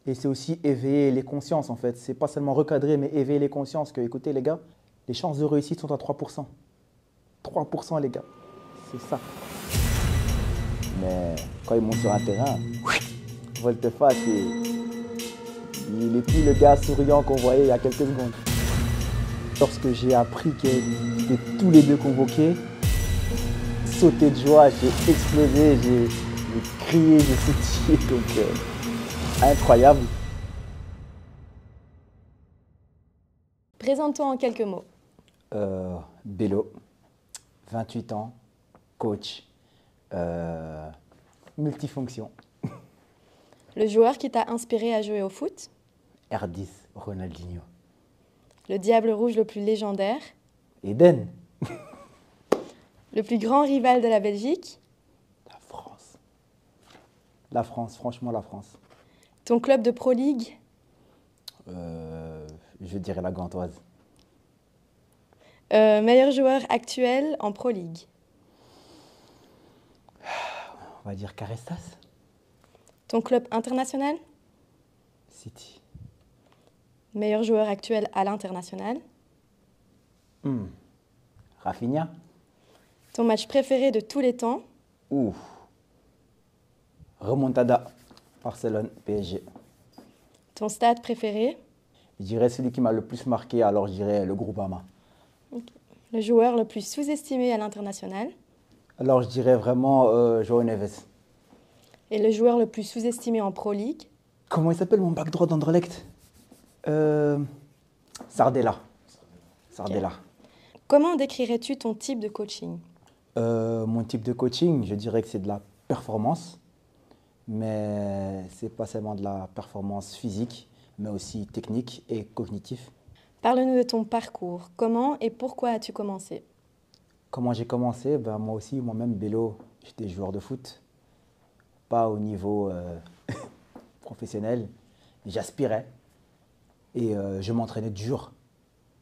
Et c'est aussi éveiller les consciences, en fait. C'est pas seulement recadrer, mais éveiller les consciences que, écoutez, les gars, les chances de réussite sont à 3%. 3%, les gars. C'est ça. Mais quand ils montent sur un terrain, volte-face, il n'est plus le gars souriant qu'on voyait il y a quelques secondes. Lorsque j'ai appris qu'ils étaient tous les deux convoqués, sauté de joie, j'ai explosé, j'ai crié, j'ai sautillé, donc incroyable. Présente-toi en quelques mots. Bello, 28 ans, coach, multifonction. Le joueur qui t'a inspiré à jouer au foot. R10, Ronaldinho. Le diable rouge le plus légendaire. Eden. Le plus grand rival de la Belgique. La France. La France, franchement la France. Ton club de Pro League. Je dirais la Gantoise. Meilleur joueur actuel en Pro League. On va dire Carestas. Ton club international. City. Meilleur joueur actuel à l'international. Rafinha. Ton match préféré de tous les temps. Ouh. Remontada. Barcelone, PSG. Ton stade préféré. Je dirais celui qui m'a le plus marqué, alors je dirais le Groupama. Okay. Le joueur le plus sous-estimé à l'international. Alors je dirais vraiment João Neves. Et le joueur le plus sous-estimé en Pro League. Comment il s'appelle mon back droit d'Anderlecht Sardella. Sardella. Okay. Comment décrirais-tu ton type de coaching? Mon type de coaching, je dirais que c'est de la performance, mais c'est pas seulement de la performance physique, mais aussi technique et cognitif. Parle-nous de ton parcours. Comment et pourquoi as-tu commencé? Comment j'ai commencé? Moi aussi, moi-même, Bello, j'étais joueur de foot. Pas au niveau professionnel, j'aspirais et je m'entraînais dur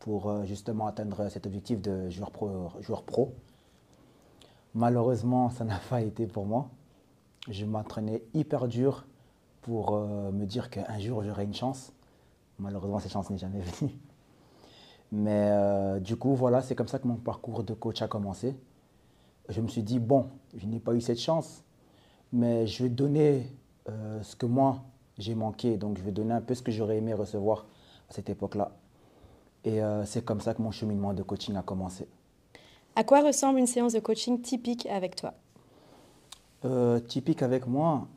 pour justement atteindre cet objectif de joueur pro. Malheureusement, ça n'a pas été pour moi. Je m'entraînais hyper dur pour me dire qu'un jour j'aurais une chance. Malheureusement, cette chance n'est jamais venue. Mais du coup, voilà, c'est comme ça que mon parcours de coach a commencé. Je me suis dit, bon, je n'ai pas eu cette chance, mais je vais donner ce que moi, j'ai manqué. Donc, je vais donner un peu ce que j'aurais aimé recevoir à cette époque-là. Et c'est comme ça que mon cheminement de coaching a commencé. À quoi ressemble une séance de coaching typique avec toi? Typique avec moi,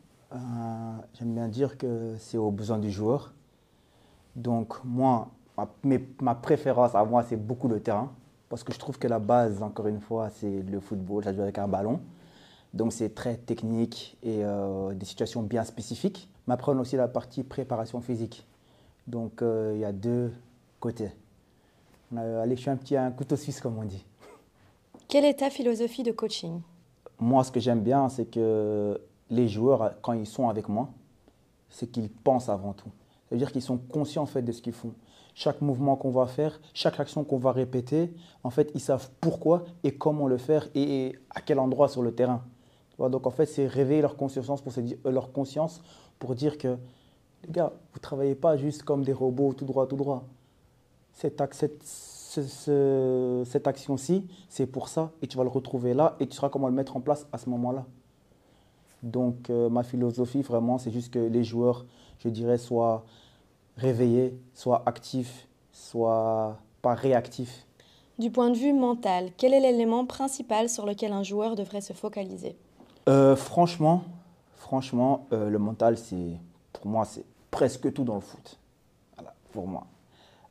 j'aime bien dire que c'est aux besoins du joueur. Donc, moi, ma préférence à moi, c'est beaucoup le terrain. Parce que je trouve que la base, encore une fois, c'est le football, ça joue avec un ballon. Donc c'est très technique et des situations bien spécifiques. Mais après, on a aussi la partie préparation physique. Donc il y a deux côtés. Allez, je suis un couteau suisse, comme on dit. Quelle est ta philosophie de coaching? Moi, ce que j'aime bien, c'est que les joueurs, quand ils sont avec moi, c'est qu'ils pensent avant tout. Ça veut dire qu'ils sont conscients en fait, de ce qu'ils font. Chaque mouvement qu'on va faire, chaque action qu'on va répéter, en fait, ils savent pourquoi et comment le faire et à quel endroit sur le terrain. Donc en fait, c'est réveiller leur conscience pour dire que, les gars, vous ne travaillez pas juste comme des robots tout droit, tout droit. Cette action-ci, c'est pour ça et tu vas le retrouver là et tu sauras comment le mettre en place à ce moment-là. Donc ma philosophie, vraiment, c'est juste que les joueurs, je dirais, soient réveillés, soient actifs, soient pas réactifs. Du point de vue mental, quel est l'élément principal sur lequel un joueur devrait se focaliser? Franchement, le mental, pour moi, c'est presque tout dans le foot. Voilà, pour moi.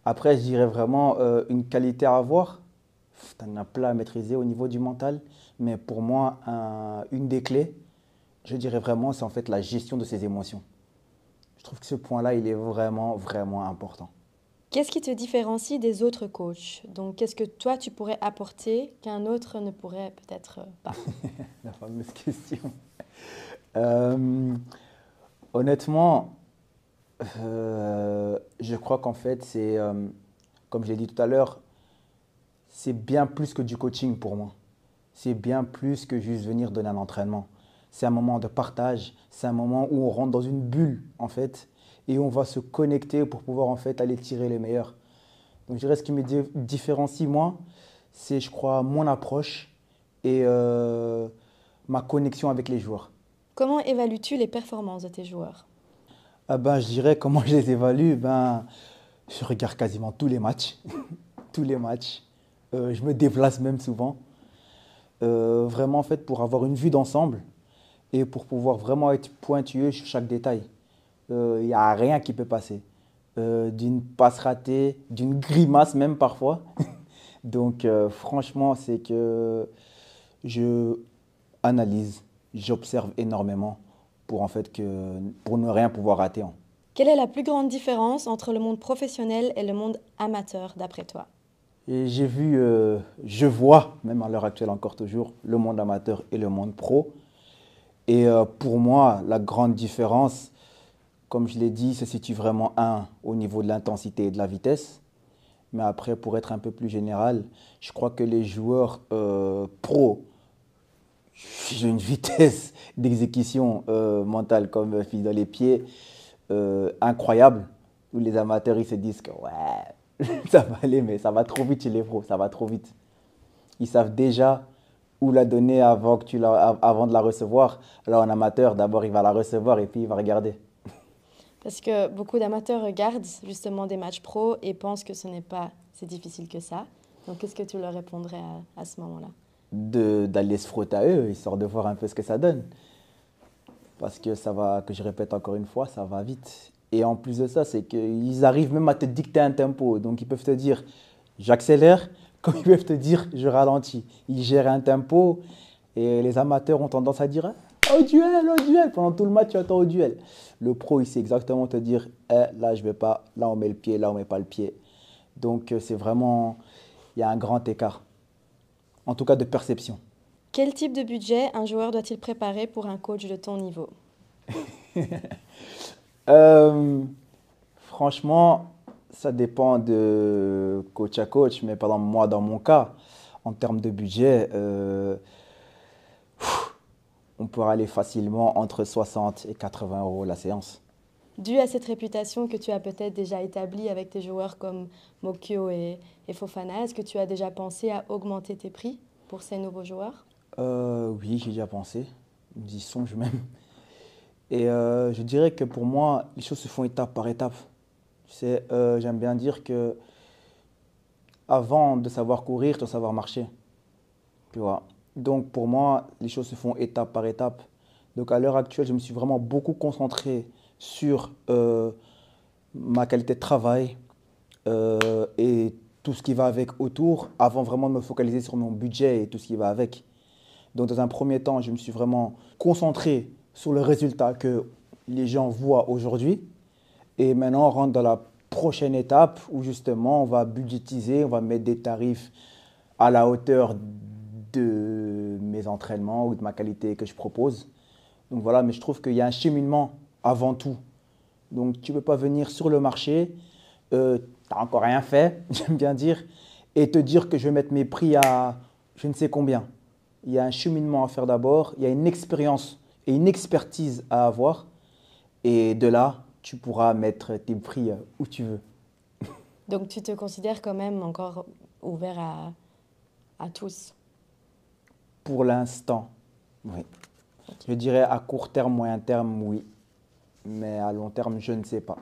Après, je dirais vraiment une qualité à avoir. Tu en as plein à maîtriser au niveau du mental. Mais pour moi, une des clés, je dirais vraiment, c'est en fait la gestion de ses émotions. Je trouve que ce point-là, il est vraiment, vraiment important. Qu'est-ce qui te différencie des autres coachs? Donc, qu'est-ce que toi, tu pourrais apporter qu'un autre ne pourrait peut-être pas? La fameuse question. Honnêtement, je crois qu'en fait, c'est, comme je l'ai dit tout à l'heure, c'est bien plus que du coaching pour moi. C'est bien plus que juste venir donner un entraînement. C'est un moment de partage, c'est un moment où on rentre dans une bulle, en fait, et on va se connecter pour pouvoir en fait aller tirer les meilleurs. Donc je dirais ce qui me différencie moi, c'est je crois mon approche et ma connexion avec les joueurs. Comment évalues-tu les performances de tes joueurs? Ah ben, je dirais comment je les évalue, ben, je regarde quasiment tous les matchs, tous les matchs. Je me déplace même souvent, vraiment en fait pour avoir une vue d'ensemble et pour pouvoir vraiment être pointueux sur chaque détail. Il n'y a rien qui peut passer. D'une passe ratée, d'une grimace même parfois. Donc franchement, c'est que je analyse, j'observe énormément pour en fait pour ne rien pouvoir rater, hein. Quelle est la plus grande différence entre le monde professionnel et le monde amateur, d'après toi? Et j'ai vu, je vois, même à l'heure actuelle encore toujours, le monde amateur et le monde pro. Et pour moi, la grande différence, comme je l'ai dit, se situe vraiment, au niveau de l'intensité et de la vitesse. Mais après, pour être un peu plus général, je crois que les joueurs pros, j'ai une vitesse d'exécution mentale comme fille dans les pieds incroyable. Où les amateurs, ils se disent que ouais, ça va aller, mais ça va trop vite chez les pros, ça va trop vite. Ils savent déjà où la donner avant de la recevoir. Alors un amateur, d'abord, il va la recevoir et puis il va regarder. Parce que beaucoup d'amateurs regardent justement des matchs pro et pensent que ce n'est pas si difficile que ça. Donc, qu'est-ce que tu leur répondrais à ce moment-là? D'aller se frotter à eux, histoire de voir un peu ce que ça donne. Parce que ça va, que je répète encore une fois, ça va vite. Et en plus de ça, c'est qu'ils arrivent même à te dicter un tempo. Donc ils peuvent te dire, j'accélère, comme ils peuvent te dire, je ralentis. Ils gèrent un tempo et les amateurs ont tendance à dire, au duel, au duel. Pendant tout le match, tu attends au duel. Le pro, il sait exactement te dire, là, je vais pas, là, on met le pied, là, on met pas le pied. Donc c'est vraiment, il y a un grand écart. En tout cas, de perception. Quel type de budget un joueur doit-il préparer pour un coach de ton niveau? Euh, Franchement, ça dépend de coach à coach, mais par exemple, moi, dans mon cas, en termes de budget, on peut aller facilement entre 60 et 80 euros la séance. Dû à cette réputation que tu as peut-être déjà établie avec tes joueurs comme Mokyo et Fofana, est-ce que tu as déjà pensé à augmenter tes prix pour ces nouveaux joueurs? Oui, j'ai déjà pensé, j'y songe même. Et je dirais que pour moi, les choses se font étape par étape. J'aime bien dire que avant de savoir courir, tu dois savoir marcher. Tu vois. Donc pour moi, les choses se font étape par étape. Donc à l'heure actuelle, je me suis vraiment beaucoup concentré sur ma qualité de travail et tout ce qui va avec autour, avant vraiment de me focaliser sur mon budget et tout ce qui va avec. Donc dans un premier temps, je me suis vraiment concentré sur le résultat que les gens voient aujourd'hui. Et maintenant, on rentre dans la prochaine étape où justement, on va budgétiser, on va mettre des tarifs à la hauteur de mes entraînements ou de ma qualité que je propose. Donc voilà, mais je trouve qu'il y a un cheminement avant tout. Donc tu ne peux pas venir sur le marché, tu n'as encore rien fait, j'aime bien dire, et te dire que je vais mettre mes prix à je ne sais combien. Il y a un cheminement à faire d'abord, il y a une expérience et une expertise à avoir, et de là, tu pourras mettre tes prix où tu veux. Donc tu te considères quand même encore ouvert à tous. Pour l'instant, oui. Ok. Je dirais à court terme, moyen terme, oui. Mais à long terme, je ne sais pas.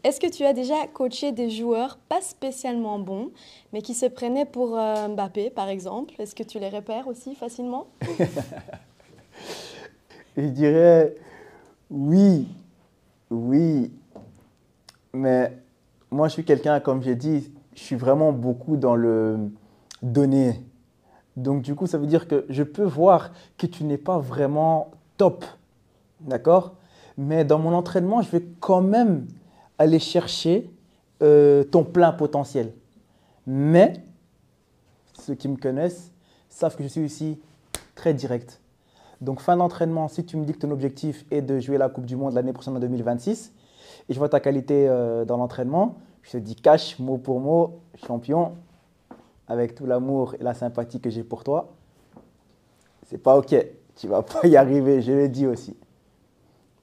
Est-ce que tu as déjà coaché des joueurs pas spécialement bons, mais qui se prenaient pour Mbappé, par exemple? Est-ce que tu les repères aussi facilement? Je dirais oui, oui. Mais moi, je suis quelqu'un, comme j'ai dit, je suis vraiment beaucoup dans le donner. Donc, du coup, ça veut dire que je peux voir que tu n'es pas vraiment top. D'accord? Mais dans mon entraînement, je vais quand même aller chercher ton plein potentiel. Mais ceux qui me connaissent savent que je suis aussi très direct. Donc, fin d'entraînement, si tu me dis que ton objectif est de jouer la Coupe du Monde l'année prochaine en 2026, et je vois ta qualité dans l'entraînement, je te dis cash, mot pour mot, champion, avec tout l'amour et la sympathie que j'ai pour toi, c'est pas OK. Tu vas pas y arriver, je le dis aussi.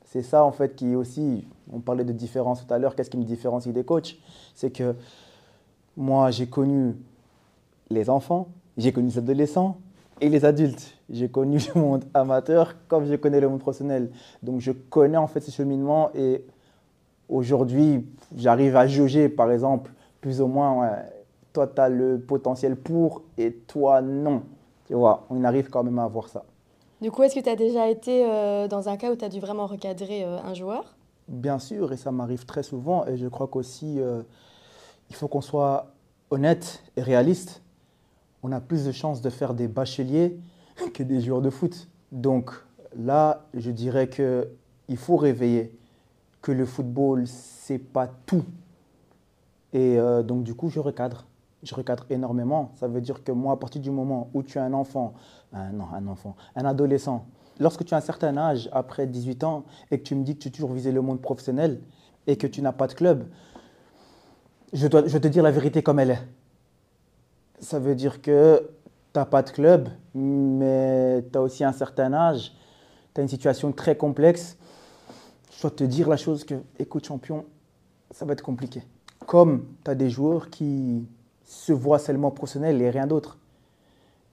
C'est ça, en fait, qui aussi, on parlait de différence tout à l'heure, qu'est-ce qui me différencie des coachs? C'est que moi, j'ai connu les enfants, j'ai connu les adolescents et les adultes. J'ai connu le monde amateur comme je connais le monde professionnel. Donc, je connais en fait ce cheminement et aujourd'hui, j'arrive à jauger, par exemple, plus ou moins, ouais, toi, tu as le potentiel pour et toi, non. Tu vois, on arrive quand même à voir ça. Du coup, est-ce que tu as déjà été dans un cas où tu as dû vraiment recadrer un joueur? Bien sûr, et ça m'arrive très souvent, et je crois qu'aussi, il faut qu'on soit honnête et réaliste. On a plus de chances de faire des bacheliers que des joueurs de foot. Donc là, je dirais qu'il faut réveiller que le football, c'est pas tout. Et donc du coup, je recadre. Je recadre énormément. Ça veut dire que moi, à partir du moment où tu es un enfant, non, un enfant, un adolescent, lorsque tu as un certain âge, après 18 ans, et que tu me dis que tu as toujours visé le monde professionnel et que tu n'as pas de club, je vais te dire la vérité comme elle est. Ça veut dire que tu n'as pas de club, mais tu as aussi un certain âge, tu as une situation très complexe. Je dois te dire la chose que, écoute champion, ça va être compliqué. Comme tu as des joueurs qui se voient seulement professionnels et rien d'autre.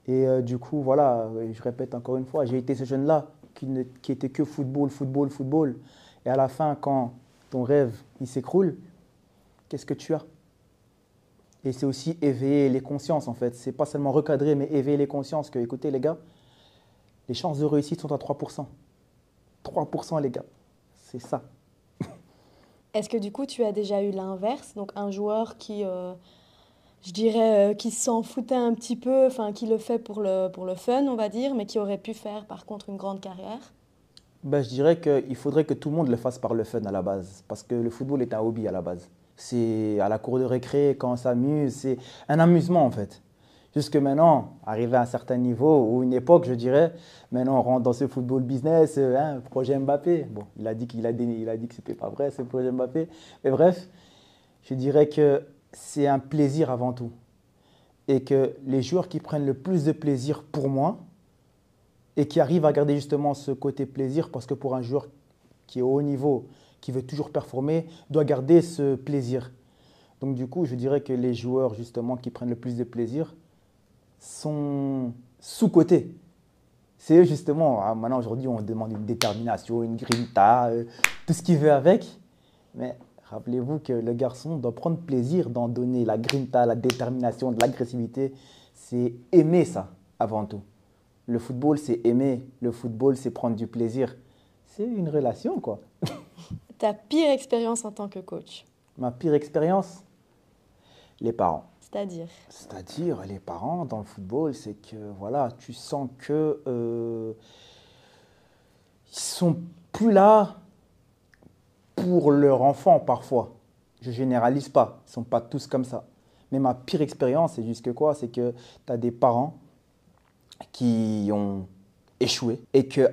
Et du coup, voilà, je répète encore une fois, j'ai été ce jeune-là qui était que football, football, football. Et à la fin, quand ton rêve il s'écroule, qu'est-ce que tu as? Et c'est aussi éveiller les consciences, en fait. C'est pas seulement recadrer, mais éveiller les consciences que, écoutez, les gars, les chances de réussite sont à 3%. 3%, les gars. C'est ça. Est-ce que du coup, tu as déjà eu l'inverse, donc un joueur qui, je dirais, qui s'en foutait un petit peu, enfin, qui le fait pour le fun, on va dire, mais qui aurait pu faire par contre une grande carrière? Ben, je dirais qu'il faudrait que tout le monde le fasse par le fun à la base. Parce que le football est un hobby à la base. C'est à la cour de récré, quand on s'amuse, c'est un amusement en fait. Jusque maintenant, arrivé à un certain niveau, ou une époque, je dirais, maintenant on rentre dans ce football business, hein, projet Mbappé. Bon, il a dit que c'était pas vrai, ce projet Mbappé. Mais bref, je dirais que c'est un plaisir avant tout. Et que les joueurs qui prennent le plus de plaisir pour moi, et qui arrivent à garder justement ce côté plaisir, parce que pour un joueur qui est au haut niveau, qui veut toujours performer, doit garder ce plaisir. Donc du coup, je dirais que les joueurs justement qui prennent le plus de plaisir sont sous-cotés. C'est eux justement, ah, maintenant aujourd'hui on demande une détermination, une grinta, tout ce qui veut avec. Mais rappelez-vous que le garçon doit prendre plaisir d'en donner la grinta, la détermination, de l'agressivité. C'est aimer ça avant tout. Le football, c'est aimer. Le football, c'est prendre du plaisir. C'est une relation, quoi. Ta pire expérience en tant que coach, Ma pire expérience, les parents. c'est-à-dire? C'est-à-dire, les parents dans le football, c'est que, voilà, tu sens que ils sont plus là pour leur enfant, parfois. Je généralise pas. Ils sont pas tous comme ça. Mais ma pire expérience, c'est juste que quoi? C'est que tu as des parents qui ont échoué et que,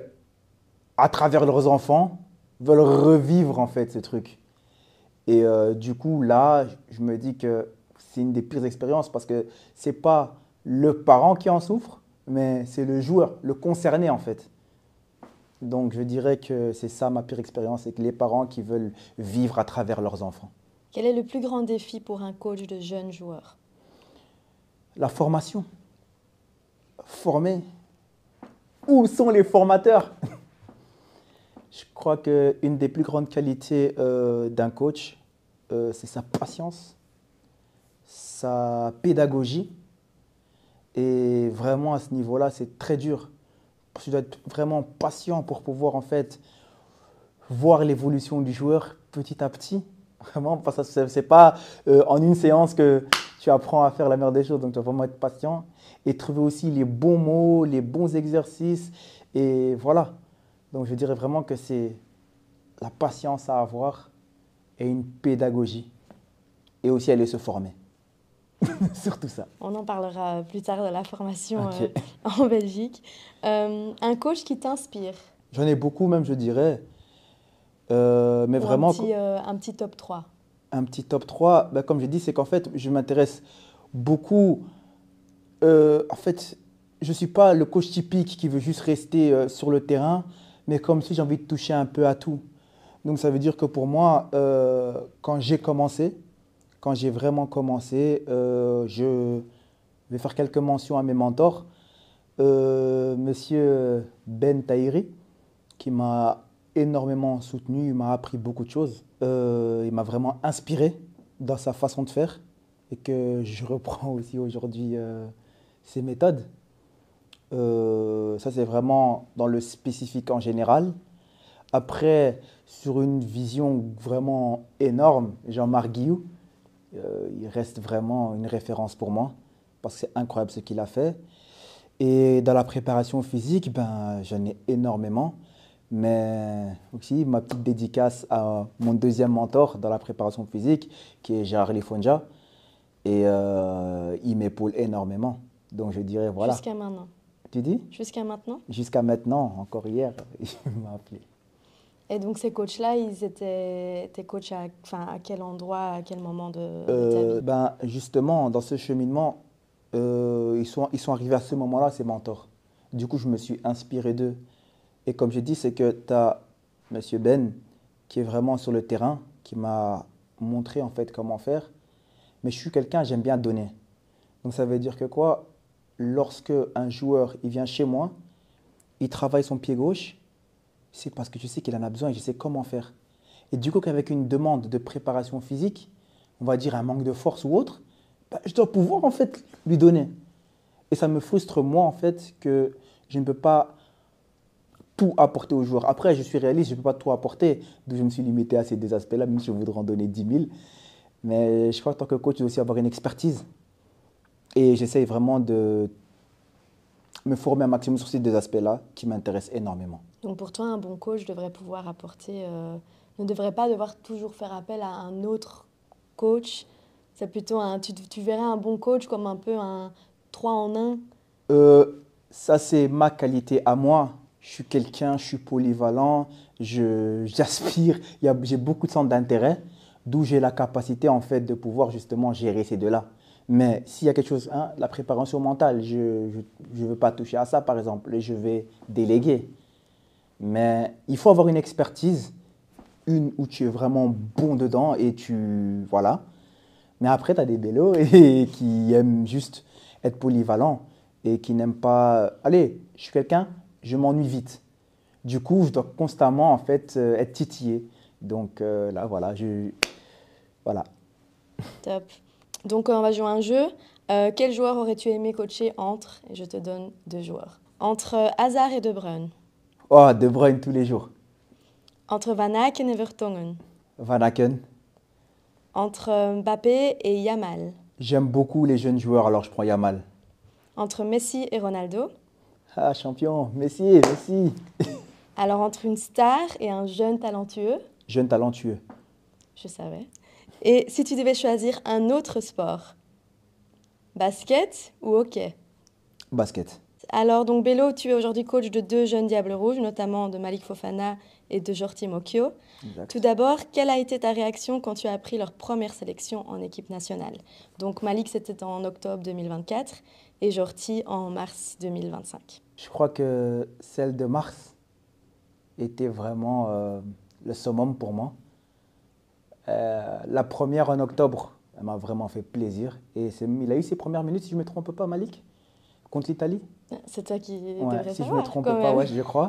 à travers leurs enfants, veulent revivre en fait ce truc. Et du coup, là, je me dis que c'est une des pires expériences parce que c'est pas le parent qui en souffre, mais c'est le joueur, le concerné en fait. Donc je dirais que c'est ça ma pire expérience, c'est que les parents qui veulent vivre à travers leurs enfants. Quel est le plus grand défi pour un coach de jeunes joueurs? La formation. Former. Où sont les formateurs? Je crois qu'une des plus grandes qualités d'un coach, c'est sa patience, sa pédagogie. Et vraiment, à ce niveau-là, c'est très dur. Parce que tu dois être vraiment patient pour pouvoir, en fait, voir l'évolution du joueur petit à petit. Vraiment, parce que ce n'est pas en une séance que tu apprends à faire la meilleure des choses. Donc, tu dois vraiment être patient et trouver aussi les bons mots, les bons exercices. Et voilà. Donc, je dirais vraiment que c'est la patience à avoir et une pédagogie. Et aussi aller se former. Surtout ça. On en parlera plus tard de la formation Ok. en Belgique. Un coach qui t'inspire? J'en ai beaucoup même, je dirais. Mais Ou vraiment, un petit top 3? un petit top 3, ben, comme j'ai dit, c'est qu'en fait, je m'intéresse beaucoup. En fait, je ne suis pas le coach typique qui veut juste rester sur le terrain, mais comme si j'ai envie de toucher un peu à tout. Donc ça veut dire que pour moi, quand j'ai vraiment commencé, je vais faire quelques mentions à mes mentors. Monsieur Ben Tahiri, qui m'a énormément soutenu, il m'a appris beaucoup de choses. Il m'a vraiment inspiré dans sa façon de faire et que je reprends aussi aujourd'hui ses méthodes. Ça, c'est vraiment dans le spécifique en général. Après, sur une vision vraiment énorme, Jean-Marc Guillou, il reste vraiment une référence pour moi parce que c'est incroyable ce qu'il a fait. Et dans la préparation physique, ben, j'en ai énormément. Mais aussi, ma petite dédicace à mon deuxième mentor dans la préparation physique, qui est Gérard Lifonja. Et il m'épaule énormément. Donc je dirais, voilà. Jusqu'à maintenant. Tu dis? Jusqu'à maintenant. Jusqu'à maintenant, encore hier, il m'a appelé. Et donc ces coachs-là, ils étaient tes coachs enfin, à quel endroit, à quel moment de ta vie? Ben, justement, dans ce cheminement, ils sont arrivés à ce moment-là, ces mentors. Du coup, je me suis inspiré d'eux. Et comme j'ai dit, c'est que tu as Monsieur Ben, qui est vraiment sur le terrain, qui m'a montré en fait comment faire. Mais je suis quelqu'un, j'aime bien donner. Donc ça veut dire que quoi? Lorsque un joueur il vient chez moi, il travaille son pied gauche, c'est parce que je sais qu'il en a besoin et je sais comment faire. Et du coup, qu'avec une demande de préparation physique, on va dire un manque de force ou autre, bah, je dois pouvoir en fait lui donner. Et ça me frustre moi en fait que je ne peux pas tout apporter aux joueurs. Après, je suis réaliste, je ne peux pas tout apporter, donc je me suis limité à ces deux aspects-là, même si je voudrais en donner 10 000. Mais je crois qu'en tant que coach, je dois aussi avoir une expertise. Et j'essaye vraiment de me former un maximum sur ces deux aspects-là qui m'intéressent énormément. Donc pour toi, un bon coach devrait pouvoir apporter, ne devrait pas devoir toujours faire appel à un autre coach. C'est plutôt tu verrais un bon coach comme un peu un 3 en 1. Ça, c'est ma qualité à moi. Je suis polyvalent, j'aspire, j'ai beaucoup de centres d'intérêt, d'où j'ai la capacité en fait de pouvoir justement gérer ces deux-là. Mais s'il y a quelque chose, hein, la préparation mentale, je ne veux pas toucher à ça par exemple, et je vais déléguer. Mais il faut avoir une expertise, une où tu es vraiment bon dedans et tu. Voilà. Mais après, tu as des bélos et qui aiment juste être polyvalents et qui n'aiment pas. Allez, je suis quelqu'un, je m'ennuie vite. Du coup, je dois constamment en fait être titillé. Donc là, voilà, voilà. Top. Donc on va jouer un jeu. Quel joueur aurais-tu aimé coacher entre, et je te donne 2 joueurs, entre Hazard et De Bruyne, Oh, De Bruyne tous les jours. entre Van Aken et Vertonghen, Van Aken. entre Mbappé et Yamal, J'aime beaucoup les jeunes joueurs, alors je prends Yamal. entre Messi et Ronaldo, Ah, champion, Messi, Messi. alors entre une star et un jeune talentueux, Jeune talentueux. je savais, et si tu devais choisir un autre sport, basket ou hockey? Basket. Alors, donc Bello, tu es aujourd'hui coach de 2 jeunes Diables Rouges, notamment de Malik Fofana et de Jordi Mokio. Exact. Tout d'abord, quelle a été ta réaction quand tu as appris leur première sélection en équipe nationale? Donc Malik, c'était en octobre 2024 et Jordi en mars 2025. Je crois que celle de mars était vraiment le summum pour moi. La première en octobre, elle m'a vraiment fait plaisir. Et il a eu ses premières minutes, si je ne me trompe pas, Malik, contre l'Italie. C'est toi qui Ouais, devrais si je ne savoir, me trompe quand pas, même. ouais, je crois.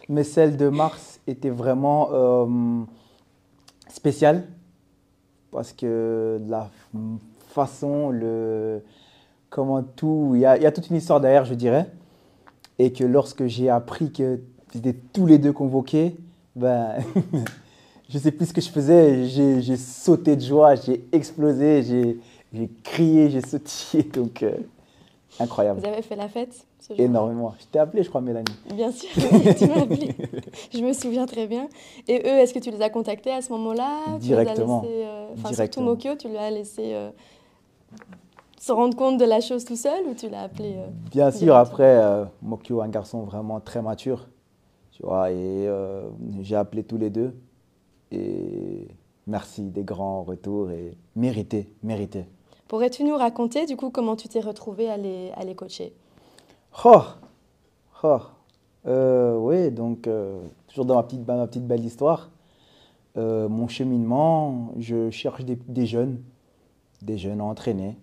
Mais celle de mars était vraiment spéciale parce que la façon, comment tout, il y a toute une histoire derrière, je dirais. Et que lorsque j'ai appris que c'était tous les deux convoqués, ben, je ne sais plus ce que je faisais. J'ai sauté de joie, j'ai explosé, j'ai crié, j'ai sautillé. Donc, incroyable. Vous avez fait la fête ce jour-là? Énormément. Je t'ai appelé, je crois, Mélanie. Bien sûr, oui, tu m'as appelé. Je me souviens très bien. Et eux, est-ce que tu les as contactés à ce moment-là? Directement. Tu les as laissés, enfin, surtout Directement. Mokio, tu l'as laissé se rendre compte de la chose tout seul ou tu l'as appelé Bien sûr, directement? après, Mokyo, un garçon vraiment très mature. Tu vois, et j'ai appelé tous les deux. Et merci, des grands retours et mérité, mérité. Pourrais-tu nous raconter du coup comment tu t'es retrouvé à les coacher? Oh, oh. Oui, donc toujours dans ma petite belle histoire. Mon cheminement, je cherche des jeunes à entraîner.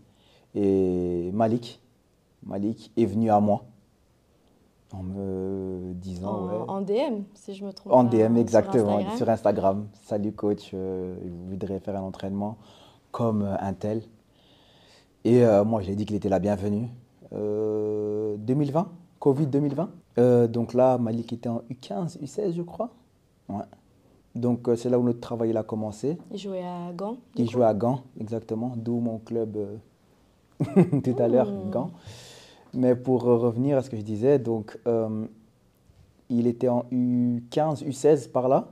Et Malik est venu à moi en me disant, ouais, En DM, si je me trompe en pas, DM sur exactement, Instagram. sur Instagram. Salut coach, je voudrais faire un entraînement comme un tel. Et moi, je lui ai dit qu'il était la bienvenue. 2020, Covid 2020. Donc là, Malik était en U15, U16, je crois. Ouais. Donc c'est là où notre travail il a commencé. Il jouait à Gand, du Il coup. jouait à Gand, exactement, d'où mon club tout à l'heure, Hmm. Gand. Mais pour revenir à ce que je disais, donc il était en U15, U16 par là,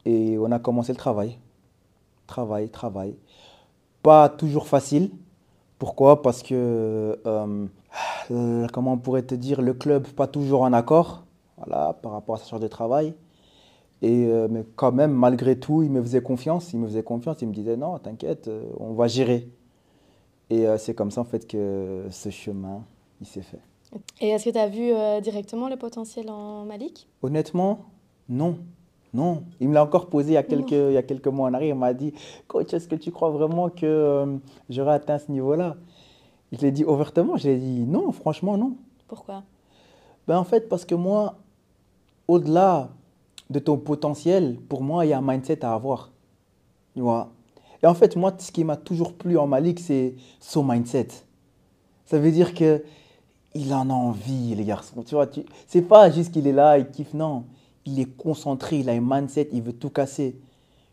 et on a commencé le travail. Travail. Pas toujours facile. Pourquoi? Parce que, comment on pourrait te dire, le club pas toujours en accord, voilà, par rapport à sa charge de travail. Et, mais quand même, malgré tout, il me faisait confiance. Il me disait, non, t'inquiète, on va gérer. Et c'est comme ça, en fait, que ce chemin, il s'est fait. Et est-ce que tu as vu directement le potentiel en Malik? Honnêtement, non. Non. Il me l'a encore posé Non. il y a quelques mois en arrière. Il m'a dit, coach, est-ce que tu crois vraiment que j'aurai atteint ce niveau-là? Je l'ai dit ouvertement. Je l'ai dit, non, franchement, non. Pourquoi? Ben, en fait, parce que moi, au-delà de ton potentiel, pour moi, il y a un mindset à avoir. Tu vois? Et en fait, moi, ce qui m'a toujours plu en Malik, c'est son mindset. Ça veut dire que il en a envie, les garçons. Tu vois, c'est pas juste qu'il est là, il kiffe, non. Il est concentré, il a un mindset, il veut tout casser.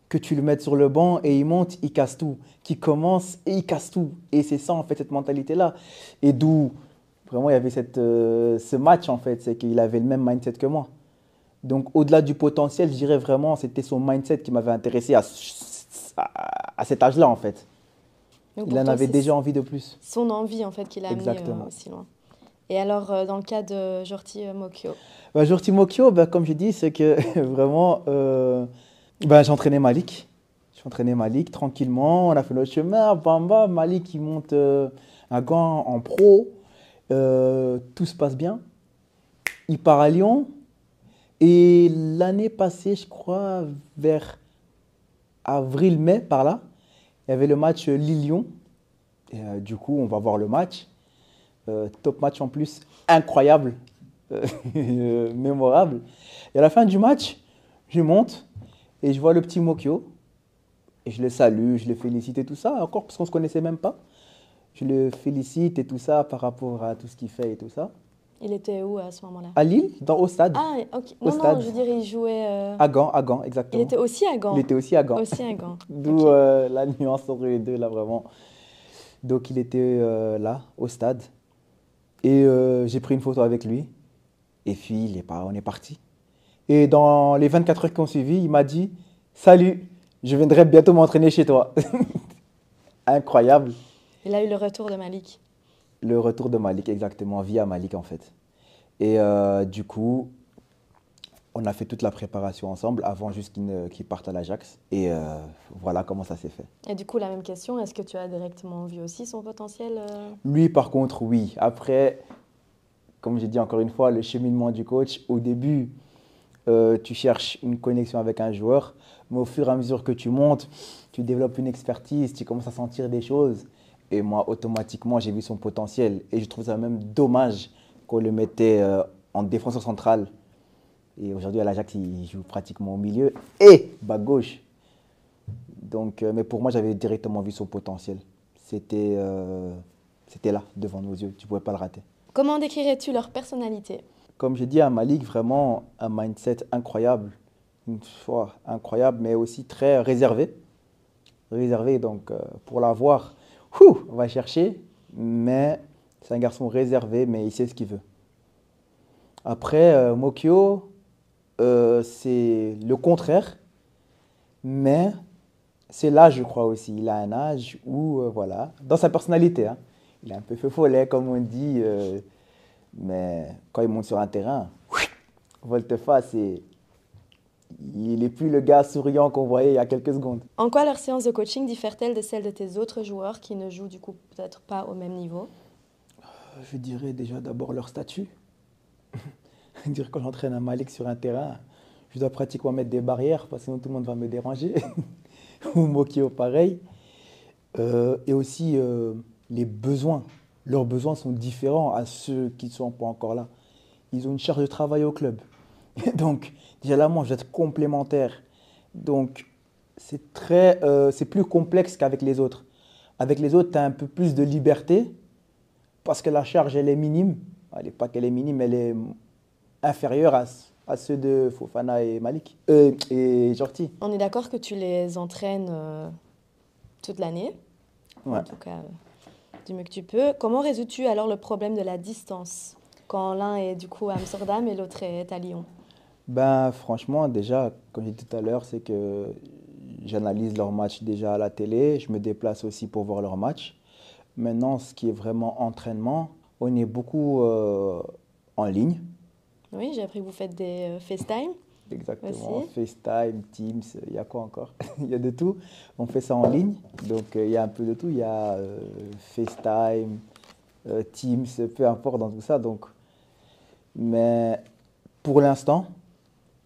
Que tu le mettes sur le banc et il monte, il casse tout. Qu'il commence et il casse tout. Et c'est ça, en fait, cette mentalité-là. Et d'où, vraiment, il y avait ce match, en fait, c'est qu'il avait le même mindset que moi. Donc, au-delà du potentiel, je dirais vraiment, c'était son mindset qui m'avait intéressé à cet âge-là, en fait. Donc Il pour en toi, avait c'est déjà envie de plus. son envie en fait qui l'a amené Exactement. aussi loin. Et alors, dans le cas de Jorti Mokyo, Bah, Jorti Mokyo, bah, comme je dis, c'est que vraiment, bah, j'entraînais Malik. J'entraînais Malik tranquillement. On a fait notre chemin. Bam, bam, Malik, il monte à Gand en pro. Tout se passe bien. Il part à Lyon. Et l'année passée, je crois, vers avril-mai, par là, il y avait le match Lille-Lyon. Et, du coup, on va voir le match. Top match en plus, incroyable, mémorable. Et à la fin du match, je monte et je vois le petit Mokyo. Et je le salue, je le félicite et tout ça, encore parce qu'on ne se connaissait même pas. Je le félicite et tout ça par rapport à tout ce qu'il fait et tout ça. il était où à ce moment-là? À Lille, au stade. Ah, ok. Au Non, non, stade. je veux dire, il jouait. À Gand, Il exactement. était aussi à Il Gand. était aussi à Gand. Aussi à Gand. D'où Ok. la nuance entre les deux, là, vraiment. Donc, il était là, au stade. Et j'ai pris une photo avec lui. Et puis, on est parti. Et dans les 24 heures qui ont suivi, il m'a dit, salut, je viendrai bientôt m'entraîner chez toi. Incroyable. Il a eu le retour de Malik. Le retour de Malik, exactement, via Malik en fait. Et du coup, on a fait toute la préparation ensemble avant juste qu'il parte à l'Ajax. Et voilà comment ça s'est fait. Et du coup, la même question, est-ce que tu as directement vu aussi son potentiel Lui, par contre, oui. Après, comme j'ai dit encore une fois, le cheminement du coach, au début, tu cherches une connexion avec un joueur, mais au fur et à mesure que tu montes, tu développes une expertise, tu commences à sentir des choses. Et moi, automatiquement, j'ai vu son potentiel. Et je trouve ça même dommage qu'on le mettait en défenseur central. Et aujourd'hui, à l'Ajax, il joue pratiquement au milieu et bas gauche. Donc, mais pour moi, j'avais directement vu son potentiel. C'était là, devant nos yeux. Tu ne pouvais pas le rater. Comment décrirais-tu leur personnalité? Comme je dis à Malik, vraiment un mindset incroyable. Une foi incroyable, mais aussi très réservé. Réservé, donc pour l'avoir, on va chercher. Mais c'est un garçon réservé, mais il sait ce qu'il veut. Après, Mokyo, c'est le contraire. Mais c'est l'âge, je crois aussi. Il a un âge où, voilà, dans sa personnalité, hein, il est un peu feu follet, comme on dit. Mais quand il monte sur un terrain, volte-face, il n'est plus le gars souriant qu'on voyait il y a quelques secondes. En quoi leur séance de coaching diffère-t-elle de celle de tes autres joueurs qui ne jouent du coup peut-être pas au même niveau? Je dirais déjà d'abord leur statut. Dire quand j'entraîne un Malik sur un terrain, Je dois pratiquement mettre des barrières parce que sinon tout le monde va me déranger ou me moquer au pareil. Et aussi les besoins. Leurs besoins sont différents à ceux qui ne sont pas encore là. Ils ont une charge de travail au club. Donc, déjà là, moi, je vais être complémentaire. Donc, c'est plus complexe qu'avec les autres. Avec les autres, tu as un peu plus de liberté parce que la charge, elle est minime. Elle n'est pas qu'elle est minime, elle est inférieure à ceux de Fofana et Malik et Jorti. On est d'accord que tu les entraînes toute l'année, Ouais. en tout cas du mieux que tu peux. Comment résous-tu alors le problème de la distance quand l'un est du coup à Amsterdam et l'autre est à Lyon? Ben, franchement, déjà, comme j'ai dit tout à l'heure, c'est que j'analyse leurs matchs déjà à la télé. Je me déplace aussi pour voir leurs matchs. Maintenant, ce qui est vraiment entraînement, on est beaucoup en ligne. Oui, j'ai appris que vous faites des FaceTime Exactement, aussi. FaceTime, Teams, il y a quoi encore? Il y a de tout. On fait ça en ligne, donc il y a un peu de tout. Il y a FaceTime, Teams, peu importe dans tout ça. Donc, mais pour l'instant,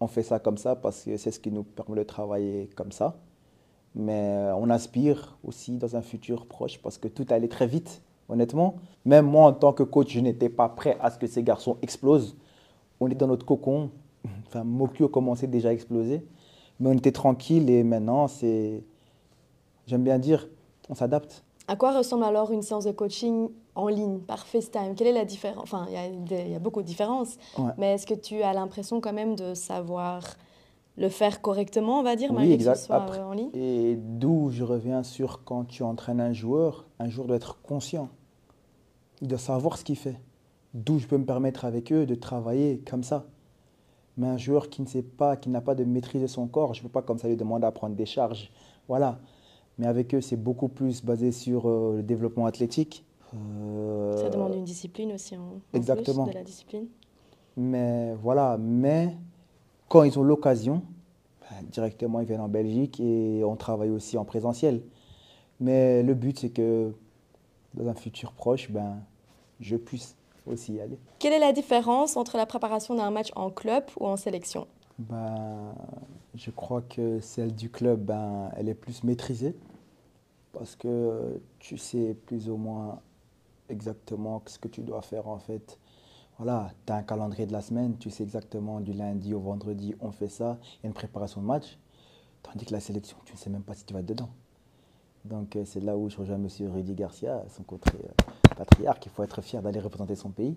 on fait ça comme ça parce que c'est ce qui nous permet de travailler comme ça. Mais on aspire aussi dans un futur proche parce que tout allait très vite, honnêtement. Même moi, en tant que coach, je n'étais pas prêt à ce que ces garçons explosent. On est dans notre cocon. Enfin, Mokyo commençait déjà à exploser. Mais on était tranquille et maintenant, j'aime bien dire, on s'adapte. À quoi ressemble alors une séance de coaching en ligne, par FaceTime? Quelle est la différence? Enfin, il y a beaucoup de différences, Ouais. mais est-ce que tu as l'impression quand même de savoir le faire correctement, on va dire, Oui, malgré que ce exact. soit Après, en ligne? et d'où je reviens sur quand tu entraînes un joueur doit être conscient. Il doit savoir ce qu'il fait. D'où je peux me permettre avec eux de travailler comme ça. Mais un joueur qui ne sait pas, qui n'a pas de maîtrise de son corps, je ne peux pas comme ça lui demander à prendre des charges. Voilà. Mais avec eux, c'est beaucoup plus basé sur le développement athlétique. Ça demande une discipline aussi en plus de Exactement. la discipline. Mais voilà. Mais quand ils ont l'occasion, ben, directement, ils viennent en Belgique et on travaille aussi en présentiel. Mais le but, c'est que dans un futur proche, ben, je puisse aussi y aller. Quelle est la différence entre la préparation d'un match en club ou en sélection? Ben, je crois que celle du club, ben, elle est plus maîtrisée parce que tu sais plus ou moins exactement ce que tu dois faire en fait. Voilà, tu as un calendrier de la semaine, tu sais exactement du lundi au vendredi, on fait ça, il y a une préparation de match. Tandis que la sélection, tu ne sais même pas si tu vas être dedans. Donc c'est là où je rejoins M. Rudy Garcia, son côté patriarche, il faut être fier d'aller représenter son pays.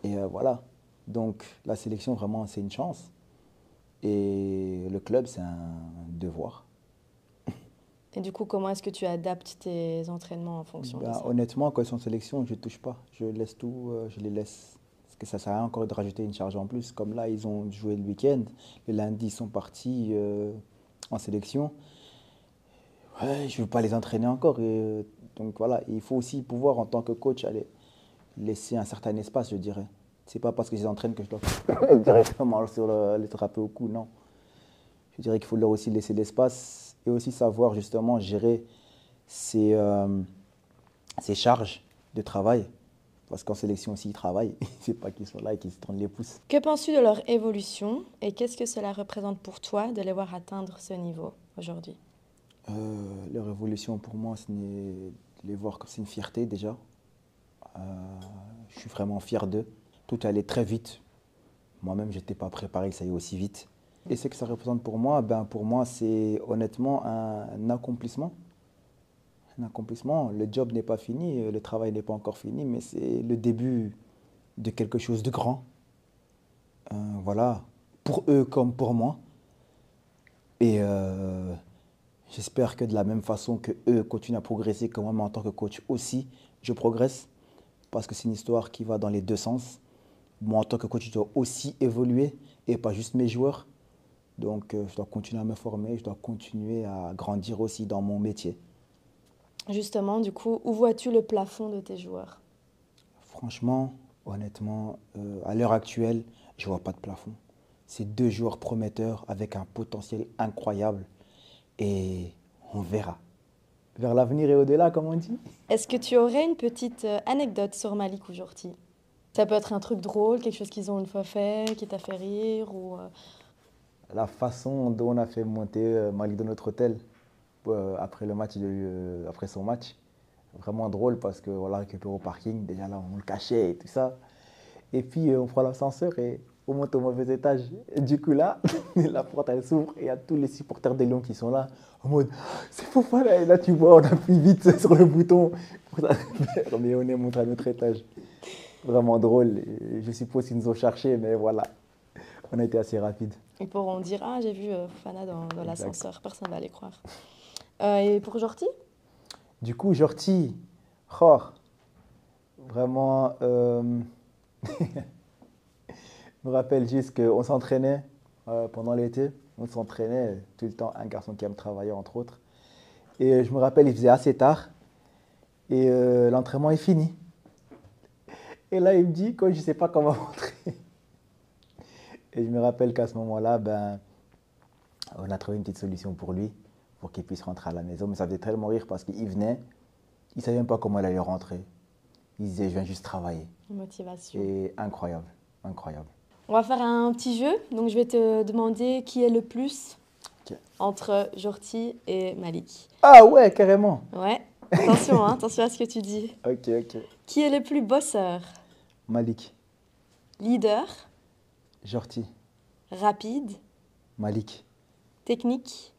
Et voilà, donc la sélection vraiment c'est une chance. Et le club c'est un devoir. Et du coup, comment est-ce que tu adaptes tes entraînements en fonction de Ben, ça? honnêtement, quand ils sont en sélection, je ne touche pas. Je laisse tout, je les laisse. Parce que ça ne sert à rien encore de rajouter une charge en plus. Comme là, ils ont joué le week-end. Le lundi, ils sont partis en sélection. Ouais, je ne veux pas les entraîner encore. Donc voilà, il faut aussi pouvoir, en tant que coach, aller laisser un certain espace, je dirais. C'est pas parce que je les entraîne que je dois directement les trapper au cou, non. Je dirais qu'il faut leur aussi laisser l'espace et aussi savoir justement gérer ses charges de travail. Parce qu'en sélection aussi, ils travaillent. C'est pas qu'ils sont là et qu'ils se tournent les pouces. Que penses-tu de leur évolution et qu'est-ce que cela représente pour toi de les voir atteindre ce niveau aujourd'hui? Leur évolution, pour moi, ce n'est de les voir comme c'est une fierté déjà. Euh, je suis vraiment fier d'eux. Tout allait très vite. Moi-même, je n'étais pas préparé que ça aille aussi vite. Et ce que ça représente pour moi, ben, pour moi, c'est honnêtement un accomplissement. Un accomplissement. Le job n'est pas fini, le travail n'est pas encore fini, mais c'est le début de quelque chose de grand. Voilà, pour eux comme pour moi. Et j'espère que de la même façon que eux continuent à progresser, que moi, en tant que coach aussi, je progresse. Parce que c'est une histoire qui va dans les deux sens. Moi, en tant que coach, je dois aussi évoluer et pas juste mes joueurs. Donc, je dois continuer à me former, je dois continuer à grandir aussi dans mon métier. Justement, du coup, où vois-tu le plafond de tes joueurs? Franchement, honnêtement, à l'heure actuelle, je ne vois pas de plafond. C'est deux joueurs prometteurs avec un potentiel incroyable et on verra. Vers l'avenir et au-delà, comme on dit. Est-ce que tu aurais une petite anecdote sur Malik ou Jorti? Ça peut être un truc drôle, quelque chose qu'ils ont une fois fait, qui t'a fait rire ou La façon dont on a fait monter Malik dans notre hôtel après le match, après son match, vraiment drôle parce qu'on l'a récupéré au parking. Déjà là, on le cachait et tout ça. Et puis, on prend l'ascenseur et on monte au mauvais étage. Et du coup, là, la porte, elle s'ouvre et il y a tous les supporters des Lions qui sont là, en mode, c'est Fofana. Et là, tu vois, on appuie vite sur le bouton pour ça faire, mais on est monté à notre étage. Vraiment drôle. Et je suppose qu'ils nous ont cherchés, mais voilà, on a été assez rapide. Ils pourront dire, ah, j'ai vu Fofana dans Exact. l'ascenseur. Personne ne va les croire. Et pour Jorti? Du coup, Jorti, oh, vraiment, je me rappelle juste qu'on s'entraînait pendant l'été. On s'entraînait tout le temps, un garçon qui aime travailler, entre autres. Et je me rappelle, il faisait assez tard. Et l'entraînement est fini. Et là, il me dit, quand je ne sais pas comment rentrer. Et je me rappelle qu'à ce moment-là, ben, on a trouvé une petite solution pour lui, pour qu'il puisse rentrer à la maison. Mais ça faisait tellement rire parce qu'il venait, il ne savait même pas comment il allait rentrer. Il disait, je viens juste travailler. Motivation. Et incroyable, incroyable. On va faire un petit jeu. Donc, je vais te demander qui est le plus Ok. entre Jorti et Malik. Ah ouais, carrément. Ouais. Attention, hein, attention à ce que tu dis. Ok, ok. Qui est le plus bosseur? Malik, Leader, Jorti, rapide, Malik, technique,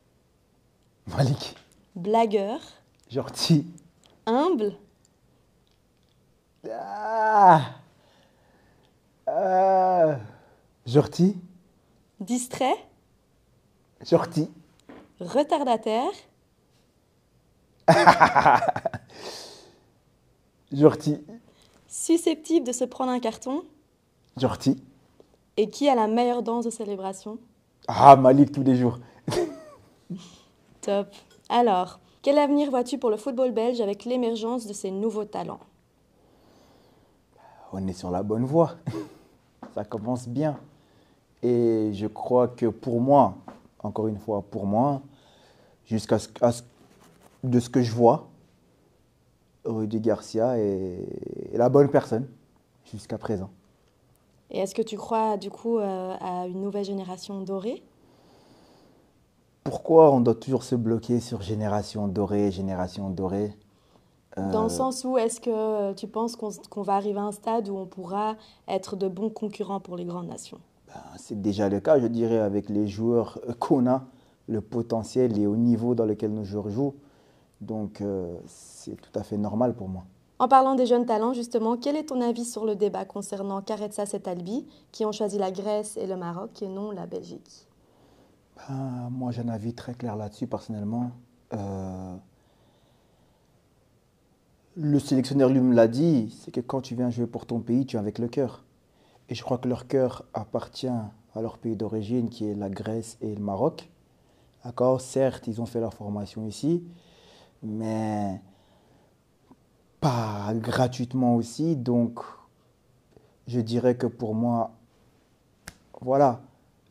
Malik, blagueur, Jorti. humble, Ah, Jorti, distrait, Jorti. retardataire, Jorti, susceptible de se prendre un carton Jorti. et qui a la meilleure danse de célébration? Ah, Malik tous les jours. Top. Alors, quel avenir vois-tu pour le football belge avec l'émergence de ces nouveaux talents? On est sur la bonne voie. Ça commence bien. Et je crois que pour moi, encore une fois, pour moi, de ce que je vois, Rudy Garcia est la bonne personne jusqu'à présent. Et est-ce que tu crois du coup à une nouvelle génération dorée? Pourquoi on doit toujours se bloquer sur génération dorée, génération dorée? Dans le sens où est-ce que tu penses qu'on va arriver à un stade où on pourra être de bons concurrents pour les grandes nations? C'est déjà le cas, je dirais, avec les joueurs qu'on a, le potentiel et au niveau dans lequel nos joueurs jouent. Donc, c'est tout à fait normal pour moi. En parlant des jeunes talents, justement, quel est ton avis sur le débat concernant Caretsas et Talbi, qui ont choisi la Grèce et le Maroc et non la Belgique? Moi, j'ai un avis très clair là-dessus, personnellement. Le sélectionneur lui me l'a dit, c'est que quand tu viens jouer pour ton pays, tu viens avec le cœur. Et je crois que leur cœur appartient à leur pays d'origine, qui est la Grèce et le Maroc. D'accord, certes, ils ont fait leur formation ici, mais pas gratuitement aussi. Donc, je dirais que pour moi, voilà,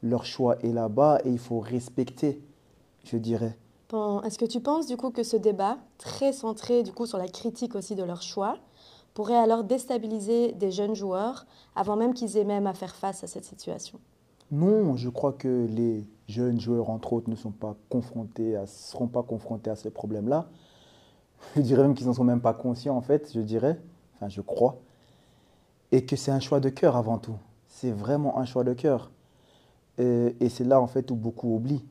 leur choix est là-bas et il faut respecter, je dirais. Bon, est-ce que tu penses du coup que ce débat, très centré du coup sur la critique aussi de leur choix, pourrait alors déstabiliser des jeunes joueurs avant même qu'ils aient même à faire face à cette situation? Non, je crois que les jeunes joueurs, entre autres, ne sont pas seront pas confrontés à ce problème-là. Je dirais même qu'ils n'en sont même pas conscients, en fait, je dirais. Enfin, je crois. Et que c'est un choix de cœur avant tout. C'est vraiment un choix de cœur. Et c'est là, en fait, où beaucoup oublient.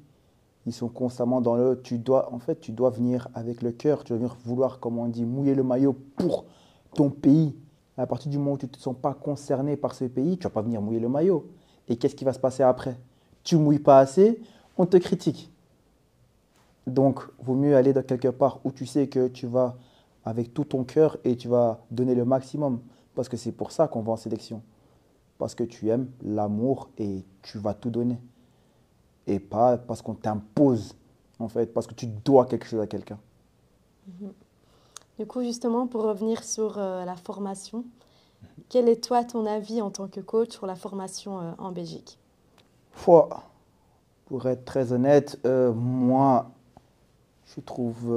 Ils sont constamment dans tu dois venir avec le cœur, tu dois venir vouloir, comme on dit, mouiller le maillot pour ton pays. À partir du moment où tu ne te sens pas concerné par ce pays, tu ne vas pas venir mouiller le maillot. Et qu'est-ce qui va se passer après? Tu ne mouilles pas assez, on te critique. Donc, vaut mieux aller dans quelque part où tu sais que tu vas avec tout ton cœur et tu vas donner le maximum. Parce que c'est pour ça qu'on va en sélection. Parce que tu aimes l'amour et tu vas tout donner. Et pas parce qu'on t'impose, en fait, parce que tu dois quelque chose à quelqu'un. Du coup, justement, pour revenir sur la formation, quel est toi ton avis en tant que coach sur la formation en Belgique? Pour être très honnête, moi, je trouve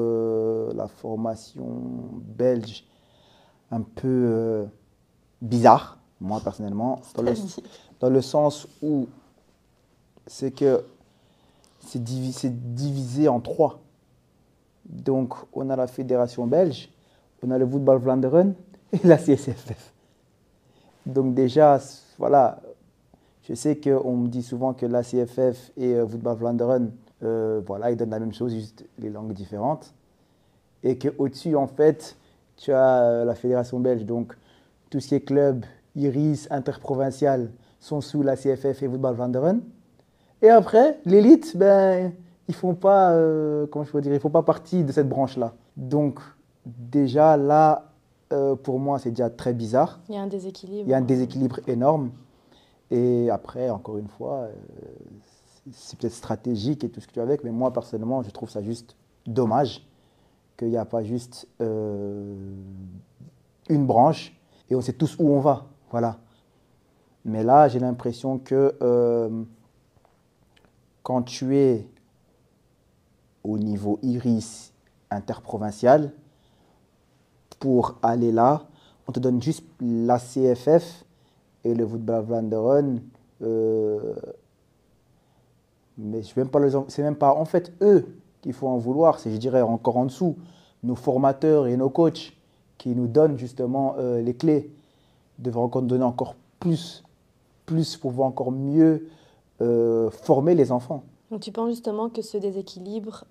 la formation belge un peu bizarre, moi personnellement, dans le sens où c'est que c'est divisé en trois. Donc, on a la fédération belge, on a le Voetbal Vlaanderen et la CSFF. Donc déjà, voilà, je sais qu'on me dit souvent que la CFF et Voetbal Vlaanderen, voilà, ils donnent la même chose, juste les langues différentes. Et qu'au-dessus, en fait, tu as la fédération belge. Donc, tout ce qui est club, Iris, interprovincial, sont sous la CFF et Voetbal Vlaanderen. Et après, l'élite, ben, ils font pas, comment je peux dire, ils font pas partie de cette branche-là. Donc, déjà, là, pour moi, c'est déjà très bizarre. Il y a un déséquilibre. Il y a un déséquilibre énorme. Et après, encore une fois, c'est peut-être stratégique et tout ce que tu as avec, mais moi, personnellement, je trouve ça juste dommage qu'il n'y a pas juste une branche et on sait tous où on va. Voilà. Mais là, j'ai l'impression que quand tu es au niveau Iris interprovincial, pour aller là, on te donne juste la CFF et le Voetbal Vlaanderen. Mais c'est même pas en fait eux qu'il faut en vouloir, c'est je dirais encore en dessous, nos formateurs et nos coachs qui nous donnent justement les clés, devraient encore nous donner encore plus pour pouvoir encore mieux former les enfants. Donc tu penses justement que ce déséquilibre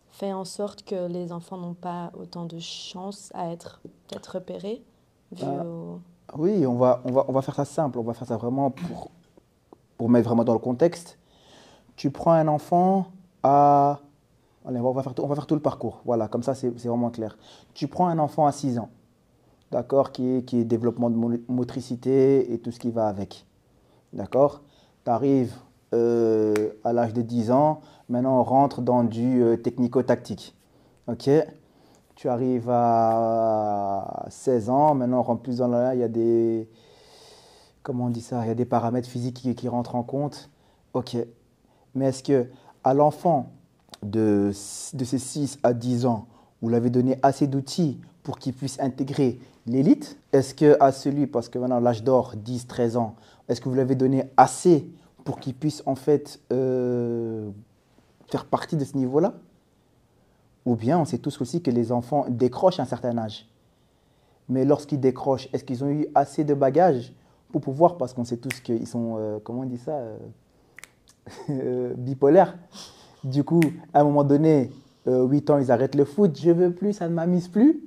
fait en sorte que les enfants n'ont pas autant de chances à être peut-être repérés Oui, on va faire ça simple, on va faire ça vraiment pour mettre vraiment dans le contexte. Tu prends un enfant à... Allez, on va faire tout le parcours, voilà, comme ça c'est vraiment clair. Tu prends un enfant à 6 ans, d'accord, qui est développement de motricité et tout ce qui va avec, d'accord. Tu arrives à l'âge de 10 ans, maintenant on rentre dans du technico-tactique, ok. Tu arrives à 16 ans, maintenant on rentre plus dans il y a des, comment on dit ça, il y a des paramètres physiques qui rentrent en compte, ok. Mais est-ce que à l'enfant de ces 6 à 10 ans, vous l'avez donné assez d'outils pour qu'il puisse intégrer l'élite? Est-ce qu'à celui, parce que maintenant l'âge d'or, 10, 13 ans, est-ce que vous l'avez donné assez pour qu'il puisse en fait faire partie de ce niveau-là? Ou bien on sait tous aussi que les enfants décrochent à un certain âge. Mais lorsqu'ils décrochent, est-ce qu'ils ont eu assez de bagages pour pouvoir, parce qu'on sait tous qu'ils sont, comment on dit ça, bipolaires. Du coup, à un moment donné, 8 ans, ils arrêtent le foot. Je veux plus, ça ne m'amuse plus.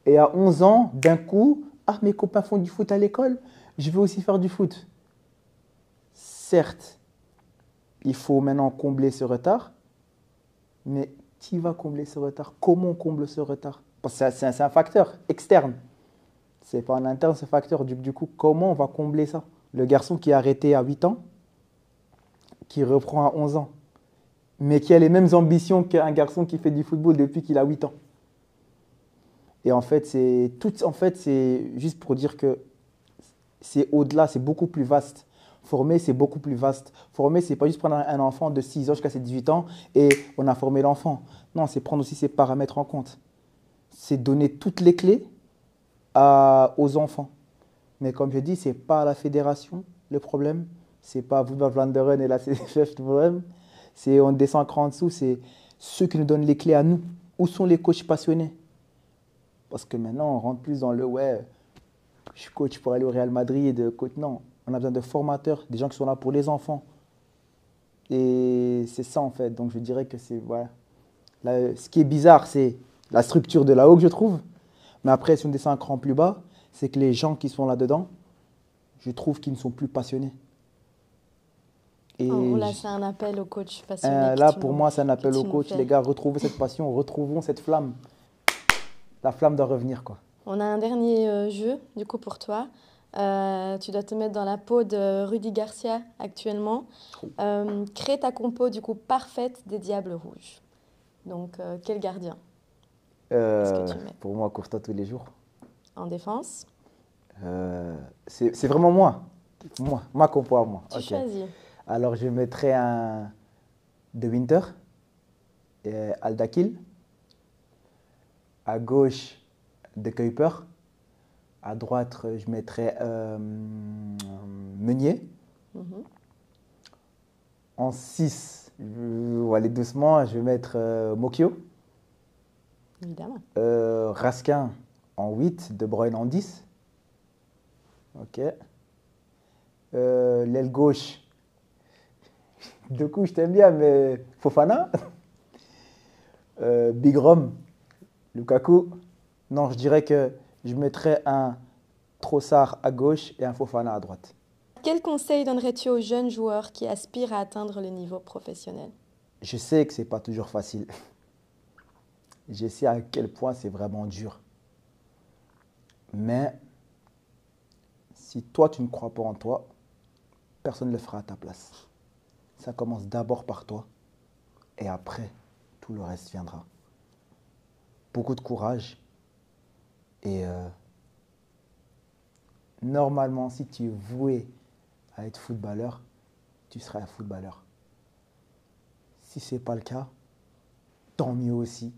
Et à 11 ans, d'un coup, ah, mes copains font du foot à l'école, je veux aussi faire du foot. Certes, il faut maintenant combler ce retard, mais qui va combler ce retard? Comment on comble ce retard? Parce que c'est un facteur externe. Ce n'est pas en interne ce facteur. Du coup, comment on va combler ça? Le garçon qui a arrêté à 8 ans, qui reprend à 11 ans, mais qui a les mêmes ambitions qu'un garçon qui fait du football depuis qu'il a 8 ans. Et en fait, c'est juste pour dire que c'est au-delà, c'est beaucoup plus vaste. Former, c'est beaucoup plus vaste. Former, c'est pas juste prendre un enfant de 6 ans jusqu'à ses 18 ans et on a formé l'enfant. Non, c'est prendre aussi ces paramètres en compte. C'est donner toutes les clés aux enfants. Mais comme je dis, ce n'est pas la fédération le problème. Ce n'est pas Voetbal Vlaanderen et la CFF le problème. On descend un cran en dessous, c'est ceux qui nous donnent les clés à nous. Où sont les coachs passionnés? Parce que maintenant, on rentre plus dans le « ouais, je suis coach pour aller au Real Madrid ». Non, on a besoin de formateurs, des gens qui sont là pour les enfants. Et c'est ça en fait. Donc je dirais que c'est... Voilà. Là, ce qui est bizarre, c'est la structure de là-haut que je trouve. Mais après, si on descend un cran plus bas, c'est que les gens qui sont là-dedans, je trouve qu'ils ne sont plus passionnés. Et là, c'est un appel au coach passionné. Là, pour moi, c'est un appel au coach. Les gars, retrouvez cette passion, retrouvons cette flamme. La flamme doit revenir, quoi. On a un dernier jeu, du coup, pour toi. Tu dois te mettre dans la peau de Rudy Garcia actuellement. Crée ta compo, du coup, parfaite des Diables Rouges. Donc, quel gardien est-ce que tu mets? Pour moi, Courtois tous les jours. En défense? C'est vraiment moi. Ma compo à moi. Tu choisis. Alors, je mettrai un De Winter, et Aldakil. À gauche, De Kuiper. À droite, je mettrai Meunier. En 6, On va aller doucement. Je vais mettre Mokio. Évidemment. Raskin en 8, De Bruyne en 10. Ok. L'aile gauche. De coup, je t'aime bien, mais Fofana. Big Rom, Lukaku. Non, je dirais que je mettrais un Trossard à gauche et un Fofana à droite. Quel conseil donnerais-tu aux jeunes joueurs qui aspirent à atteindre le niveau professionnel? Je sais que c'est pas toujours facile. Je sais à quel point c'est vraiment dur. Mais si toi, tu ne crois pas en toi, personne ne le fera à ta place. Ça commence d'abord par toi et après, tout le reste viendra. Beaucoup de courage et normalement, si tu es voué à être footballeur, tu seras un footballeur. Si ce n'est pas le cas, tant mieux aussi,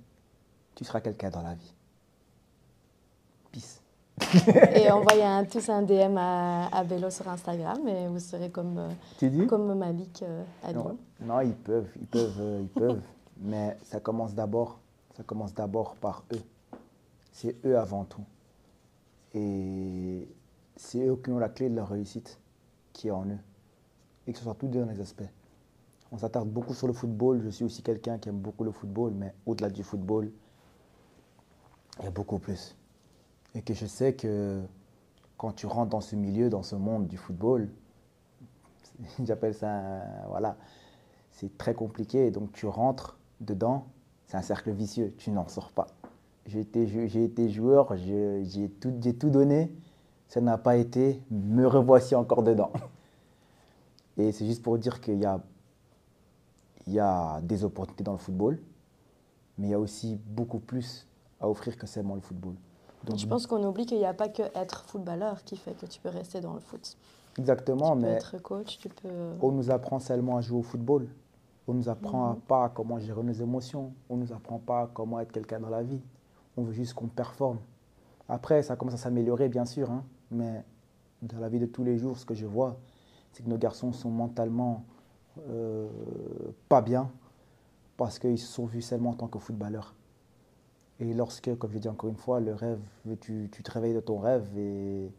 tu seras quelqu'un dans la vie. Peace. Et envoyez tous un DM à Bello sur Instagram et vous serez Tu dis? comme Malik à Non, Lyon. non, ils peuvent. Mais ça commence d'abord par eux. C'est eux avant tout. Et c'est eux qui ont la clé de leur réussite, qui est en eux. Et que ce soit tous dans les aspects. On s'attarde beaucoup sur le football. Je suis aussi quelqu'un qui aime beaucoup le football, mais au-delà du football, il y a beaucoup plus. Et que je sais que quand tu rentres dans ce milieu, dans ce monde du football, j'appelle ça, voilà, c'est très compliqué. Donc tu rentres dedans, c'est un cercle vicieux, tu n'en sors pas. J'ai été joueur, j'ai tout donné, ça n'a pas été, me revoici encore dedans. Et c'est juste pour dire il y a des opportunités dans le football, mais il y a aussi beaucoup plus à offrir que seulement le football. Donc, Je pense qu'on oublie qu'il n'y a pas que être footballeur qui fait que tu peux rester dans le foot. exactement, Tu peux mais être coach, tu peux... on nous apprend seulement à jouer au football. On nous apprend Mhm. pas comment gérer nos émotions. On nous apprend pas comment être quelqu'un dans la vie. On veut juste qu'on performe. Après, ça commence à s'améliorer, bien sûr, hein, mais dans la vie de tous les jours, ce que je vois, c'est que nos garçons sont mentalement euh, pas bien parce qu'ils se sont vus seulement en tant que footballeurs. Et lorsque, comme je dis encore une fois, le rêve, tu te réveilles de ton rêve et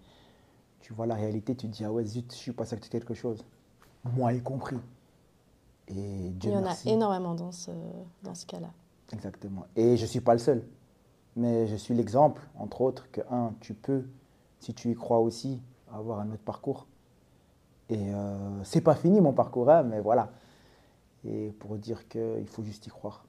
tu vois la réalité, tu te dis, ah ouais, zut, je suis passé à côté de quelque chose. Moi y compris. Et Il Dieu y en a merci. énormément dans ce cas-là. Exactement. Et je ne suis pas le seul. Mais je suis l'exemple, entre autres, que, tu peux, si tu y crois aussi, avoir un autre parcours. Et c'est pas fini mon parcours, hein, mais voilà. Et pour dire qu'il faut juste y croire.